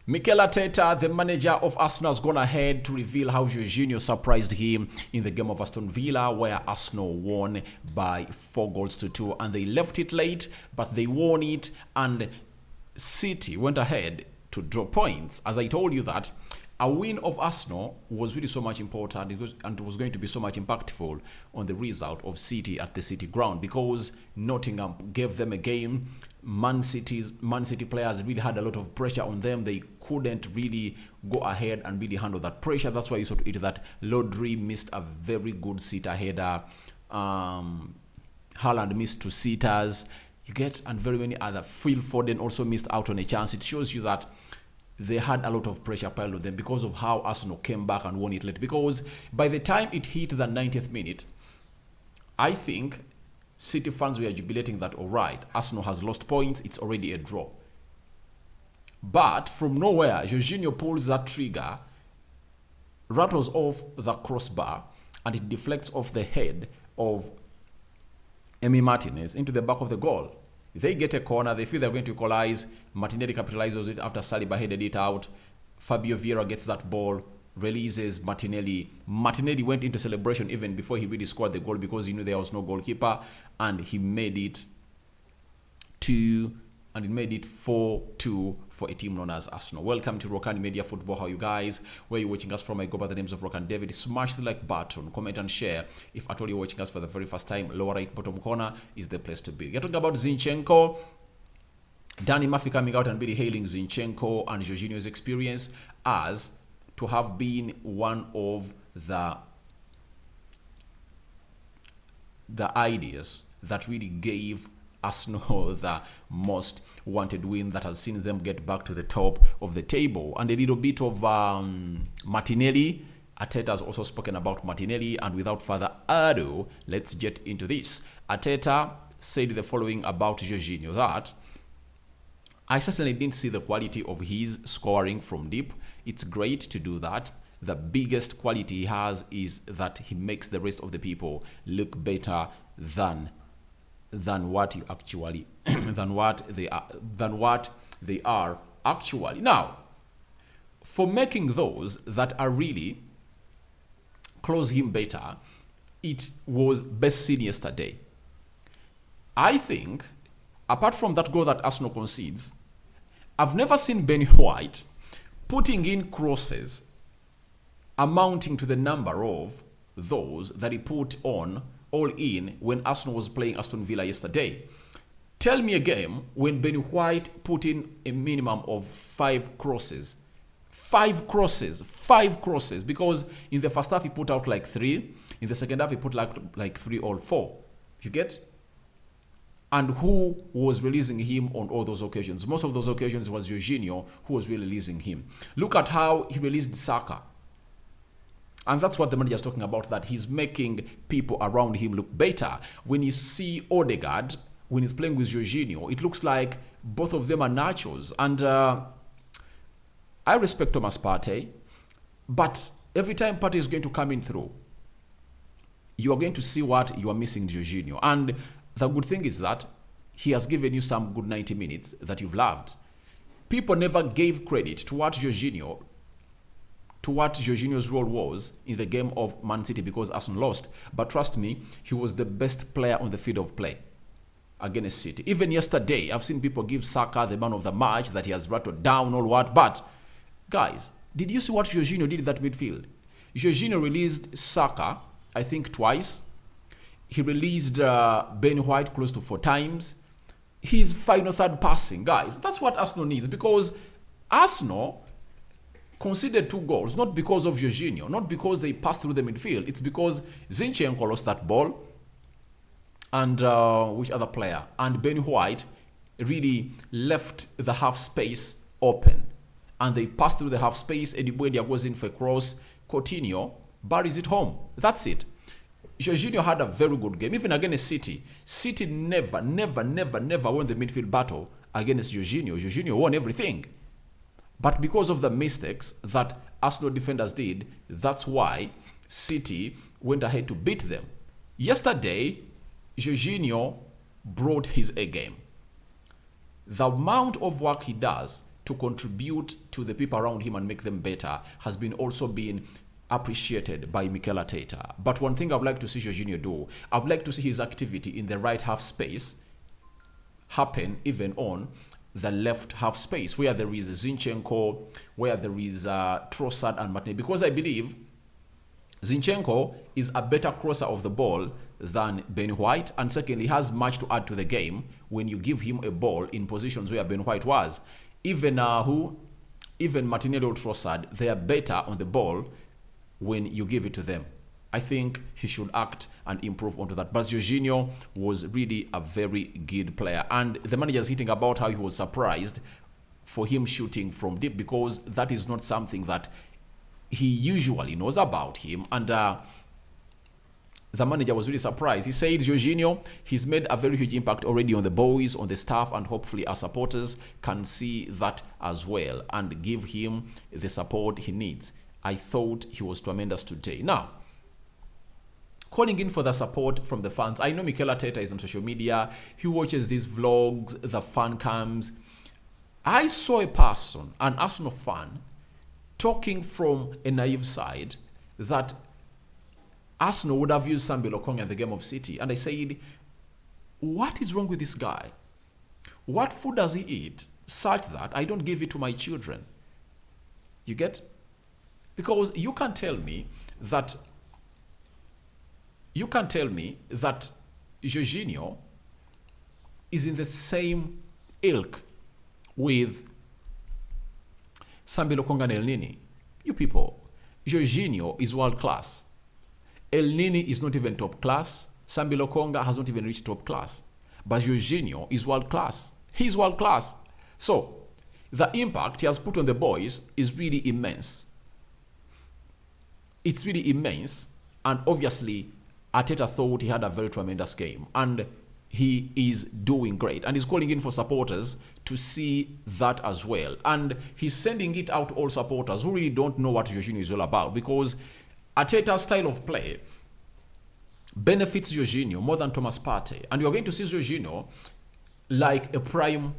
Mikel Arteta, the manager of Arsenal, has gone ahead to reveal how Jorginho surprised him in the game of Aston Villa, where Arsenal won by 4-2, and they left it late, but they won it, and City went ahead to draw points. As I told you that a win of Arsenal was really so much important and it was going to be so much impactful on the result of City at the City ground, because Nottingham gave them a game. Man City players really had a lot of pressure on them. They couldn't really go ahead and really handle that pressure. That's why you saw it that Rodri missed a very good sitter header. Haaland missed 2 sitters. You get, and very many other. Phil Foden also missed out on a chance. It shows you that they had a lot of pressure piled on them because of how Arsenal came back and won it late. Because by the time it hit the 90th minute, I think City fans were jubilating that, all right, Arsenal has lost points, it's already a draw. But from nowhere, Jorginho pulls that trigger, rattles off the crossbar, and it deflects off the head of Emi Martinez into the back of the goal. They get a corner, they feel they're going to equalize. Martinelli capitalizes it after Saliba headed it out. Fabio Vieira gets that ball, releases Martinelli. Martinelli went into celebration even before he really scored the goal because he knew there was no goalkeeper, and he made it 4-2 for a team known as Arsenal. Welcome to Rokani Media Football. How are you guys? Where are you watching us from? I go by the names of Rokani David. Smash the like button, comment and share. If at all you're watching us for the very first time, lower right bottom corner is the place to be. We're talking about Zinchenko. Danny Murphy coming out and really hailing Zinchenko and Jorginho's experience as to have been one of the ideas that really gave Arsenal the most wanted win that has seen them get back to the top of the table. And a little bit of Martinelli. Arteta has also spoken about Martinelli, and without further ado, let's get into this. Arteta said the following about Jorginho, that I certainly didn't see the quality of his scoring from deep. It's great to do that. The biggest quality he has is that he makes the rest of the people look better than what you actually than what they are actually. Now, for making those that are really close him better, it was best seen yesterday. I think, apart from that goal that Arsenal concedes, I've never seen Ben White putting in crosses amounting to the number of those that he put on all in when Arsenal was playing Aston Villa yesterday. Tell me a game when Ben White put in a minimum of 5 crosses. 5 crosses, because in the first half he put out like 3, in the second half he put like 3 or 4. You get? And who was releasing him on all those occasions? Most of those occasions was Jorginho who was releasing him. Look at how he released Saka. And that's what the manager is talking about, that he's making people around him look better. When you see Odegaard, when he's playing with Jorginho, it looks like both of them are nachos. And I respect Thomas Partey, but every time Partey is going to come in through, you are going to see what you are missing Jorginho. And the good thing is that he has given you some good 90 minutes that you've loved. People never gave credit to what Jorginho's role was in the game of Man City because Arsenal lost. But trust me, he was the best player on the field of play against City. Even yesterday, I've seen people give Saka the man of the match, that he has rattled down all what. But, guys, did you see what Jorginho did in that midfield? Jorginho released Saka, I think twice. He released Ben White close to 4 times. His final third passing, guys, that's what Arsenal needs, because Arsenal conceded 2 goals, not because of Jorginho, not because they passed through the midfield. It's because Zinchenko lost that ball, and which other player? And Ben White really left the half space open, and they passed through the half space. Eddie Buendia goes in for a cross. Coutinho buries it home. That's it. Jorginho had a very good game, even against City. City never won the midfield battle against Jorginho. Jorginho won everything. But because of the mistakes that Arsenal defenders did, that's why City went ahead to beat them. Yesterday, Jorginho brought his A game. The amount of work he does to contribute to the people around him and make them better has been also been appreciated by Mikel Arteta. But one thing I would like to see Jorginho do, I would like to see his activity in the right half space happen even on the left half space, where there is Zinchenko, where there is Trossard and Martinelli. Because I believe Zinchenko is a better crosser of the ball than Ben White, and secondly, has much to add to the game when you give him a ball in positions where Ben White was. Even Martinelli or Trossard, they are better on the ball when you give it to them. I think he should act and improve onto that. But Jorginho was really a very good player. And the manager is hitting about how he was surprised for him shooting from deep, because that is not something that he usually knows about him. And the manager was really surprised. He said Jorginho, he's made a very huge impact already on the boys, on the staff, and hopefully our supporters can see that as well and give him the support he needs. I thought he was tremendous today. Now, calling in for the support from the fans. I know Mikel Arteta is on social media. He watches these vlogs, the fan cams. I saw a person, an Arsenal fan, talking from a naive side that Arsenal would have used Sambi Lokonga in the game of City. And I said, what is wrong with this guy? What food does he eat such that I don't give it to my children? You get? Because you can't tell me that Jorginho is in the same ilk with Sambi Lokonga and El Nini. You people, Jorginho is world class. El Nini is not even top class. Sambi Lokonga has not even reached top class. But Jorginho is world class. He's world class. So, the impact he has put on the boys is really immense. It's really immense. And obviously, Arteta thought he had a very tremendous game. And he is doing great. And he's calling in for supporters to see that as well. And he's sending it out to all supporters who really don't know what Jorginho is all about. Because Arteta's style of play benefits Jorginho more than Thomas Partey. And you're going to see Jorginho like a prime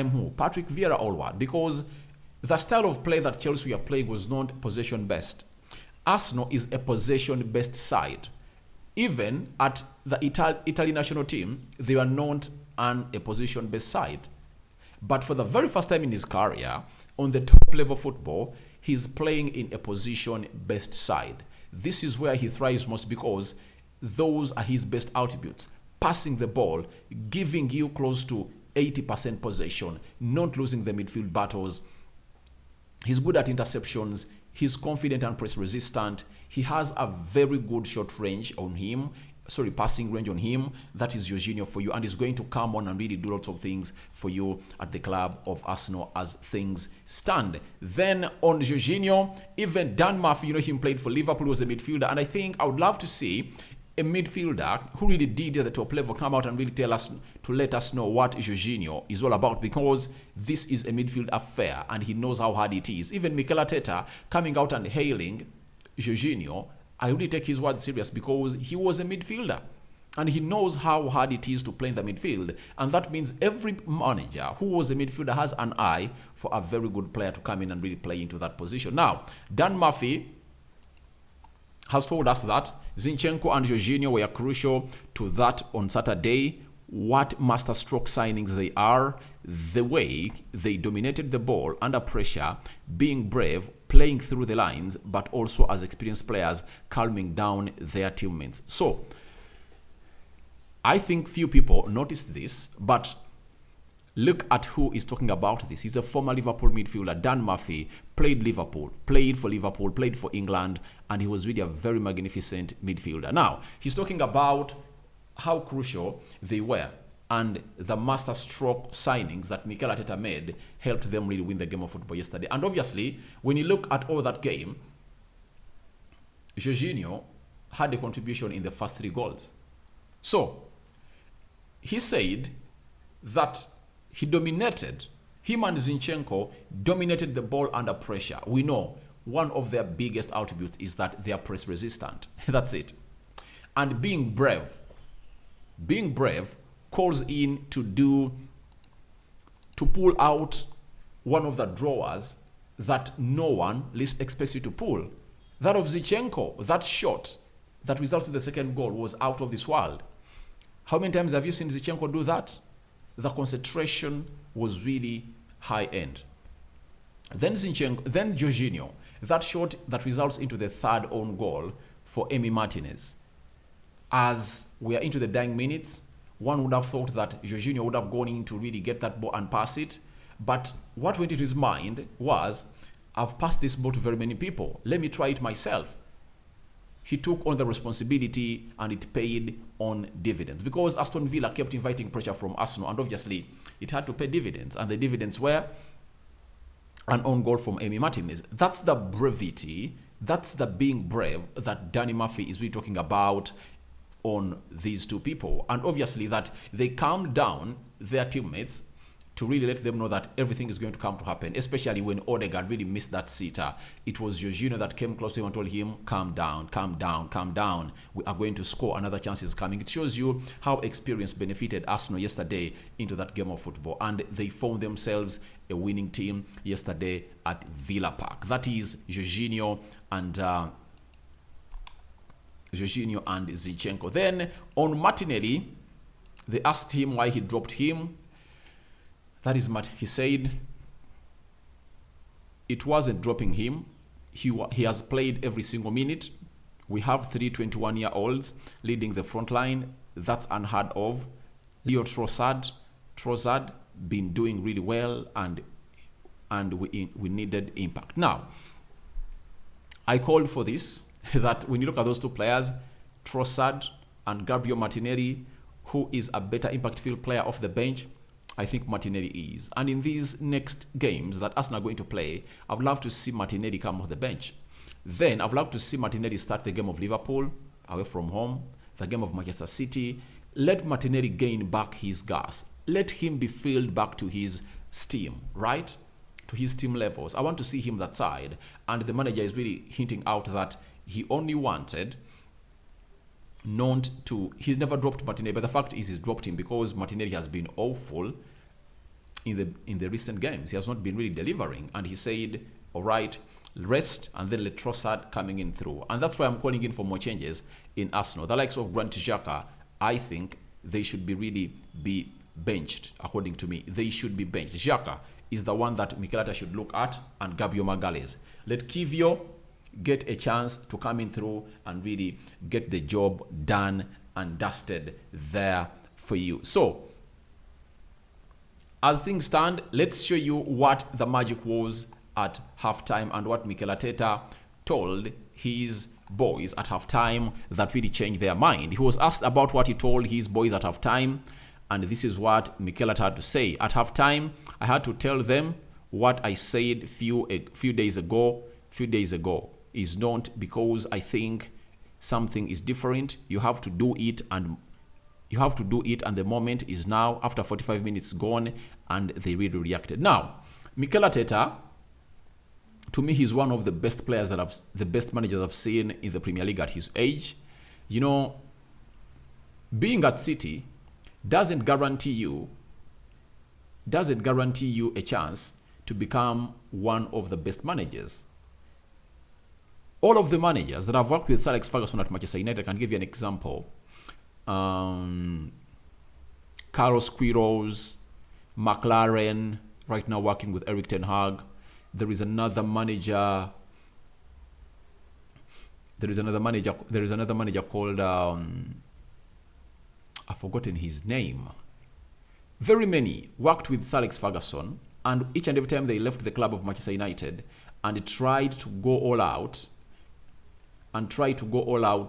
who? Patrick Vieira Allward. Because the style of play that Chelsea are playing was not possession-based. Arsenal is a possession-based side. Even at the Italian national team, they are not a position-based side. But for the very first time in his career, on the top-level football, he's playing in a position-based side. This is where he thrives most, because those are his best attributes. Passing the ball, giving you close to 80% possession, not losing the midfield battles. He's good at interceptions. He's confident and press resistant. He has a very good short range on him. Passing range on him. That is Jorginho for you. And he's going to come on and really do lots of things for you at the club of Arsenal as things stand. Then on Jorginho, even Dan Murphy, him played for Liverpool, was a midfielder. And I think I would love to see a midfielder who really did at the top level come out and really let us know what Jorginho is all about, because this is a midfield affair and he knows how hard it is. Even Mikel Arteta coming out and hailing Jorginho, I really take his word serious, because he was a midfielder and he knows how hard it is to play in the midfield. And that means every manager who was a midfielder has an eye for a very good player to come in and really play into that position. Now, Dan Murphy has told us that Zinchenko and Jorginho were crucial to that on Saturday. What masterstroke signings they are, the way they dominated the ball under pressure, being brave, playing through the lines, but also as experienced players, calming down their teammates. So, I think few people noticed this, but look at who is talking about this. He's a former Liverpool midfielder. Dan Murphy played for Liverpool, played for England, and he was really a very magnificent midfielder. Now, he's talking about how crucial they were, and the masterstroke signings that Mikel Arteta made helped them really win the game of football yesterday. And obviously, when you look at all that game, Jorginho had a contribution in the first 3 goals. So, he said that him and Zinchenko dominated the ball under pressure. We know one of their biggest attributes is that they are press resistant. That's it. And being brave calls in to pull out one of the drawers that no one least expects you to pull. That of Zinchenko, that shot that results in the second goal was out of this world. How many times have you seen Zinchenko do that? The concentration was really high end. Then Jorginho, that shot that results into the third own goal for Emi Martinez. As we are into the dying minutes, one would have thought that Jorginho would have gone in to really get that ball and pass it. But what went into his mind was, I've passed this ball to very many people. Let me try it myself. He took on the responsibility and it paid on dividends, because Aston Villa kept inviting pressure from Arsenal, and obviously it had to pay dividends, and the dividends were an own goal from Emi Martinez. That's the brevity, that's the being brave that Danny Murphy is really talking about on these two people. And obviously that they calmed down their teammates to really let them know that everything is going to come to happen, especially when Odegaard really missed that sitter. It was Jorginho that came close to him and told him, calm down, calm down, calm down. We are going to score. Another chance is coming. It shows you how experience benefited Arsenal yesterday into that game of football. And they found themselves a winning team yesterday at Villa Park. That is Jorginho and Zinchenko. Then on Martinelli, they asked him why he dropped him. That is what he said. It wasn't dropping him. He has played every single minute. We have 3 21-year-olds leading the front line. That's unheard of. Leo Trossard been doing really well, and we needed impact. Now, I called for this, that when you look at those two players, Trossard and Gabriel Martinelli, who is a better impact field player off the bench? I think Martinelli is. And in these next games that Arsenal are going to play, I would love to see Martinelli come off the bench. Then I would love to see Martinelli start the game of Liverpool, away from home, the game of Manchester City. Let Martinelli gain back his gas. Let him be filled back to his steam, right? To his team levels. I want to see him that side. And the manager is really hinting out that he only wanted he's never dropped Martinelli, but the fact is he's dropped him because Martinelli has been awful in the recent games. He has not been really delivering, and he said, all right, rest and then let Trossard coming in through. And that's why I'm calling in for more changes in Arsenal. The likes of Granit Xhaka, I think they should be benched. According to me, they should be benched. Xhaka is the one that Mikel Arteta should look at, and Gabriel Magalhaes. Let Kivio get a chance to come in through and really get the job done and dusted there for you. So, as things stand, let's show you what the magic was at halftime and what Mikel Arteta told his boys at halftime that really changed their mind. He was asked about what he told his boys at halftime, and this is what Mikel Arteta had to say. At halftime, I had to tell them what I said a few days ago is not because I think something is different. You have to do it, and the moment is now. After 45 minutes gone, and they really reacted. Now, Mikel Arteta, to me, he's one of the best players the best managers I've seen in the Premier League at his age. You know, being at City doesn't guarantee you a chance to become one of the best managers. All of the managers that have worked with Sir Alex Ferguson at Manchester United, I can give you an example. Carlos Queiroz, McLaren, right now working with Eric Ten Hag. There is another manager called I've forgotten his name. Very many worked with Sir Alex Ferguson, and each and every time they left the club of Manchester United and tried to go all out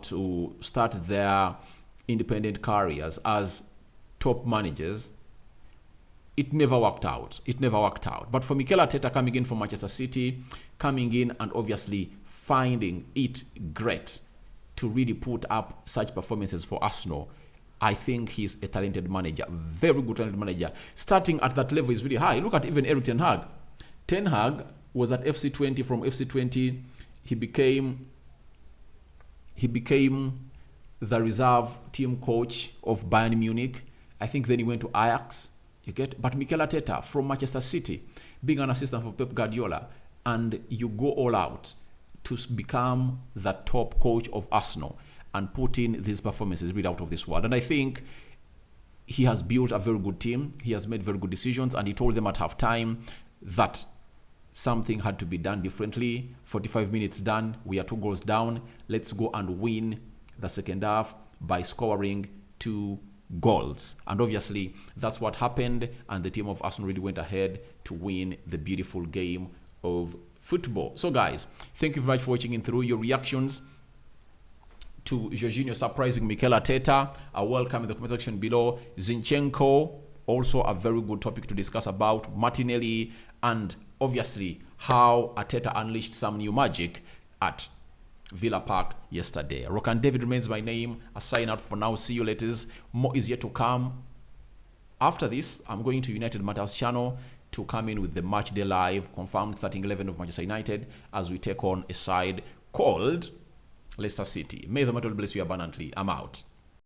to start their independent careers as top managers, it never worked out. But for Mikel Arteta coming in from Manchester City, coming in and obviously finding it great to really put up such performances for Arsenal, I think he's a talented manager, very good talented manager. Starting at that level is really high. Look at even Eric Ten Hag. Ten Hag was at FC20. From FC20, he became the reserve team coach of Bayern Munich. I think then he went to Ajax. You get, but Mikel Arteta from Manchester City, being an assistant for Pep Guardiola, and you go all out to become the top coach of Arsenal and put in these performances really out of this world. And I think he has built a very good team. He has made very good decisions, and he told them at halftime that something had to be done differently. 45 minutes done, we are 2 goals down. Let's go and win the second half by scoring 2 goals. And obviously, that's what happened, and the team of Arsenal really went ahead to win the beautiful game of football. So guys, thank you very much for watching in through. Your reactions to Jorginho surprising Mikel Arteta are welcome in the comment section below. Zinchenko, also a very good topic to discuss about. Martinelli, and obviously how Arteta unleashed some new magic at Villa Park yesterday. Rokani David remains my name. A sign out for now. See you later. More is yet to come. After this, I'm going to United Matters channel to come in with the match day live, confirmed starting 11 of Manchester United, as we take on a side called Leicester City. May the Lord bless you abundantly. I'm out.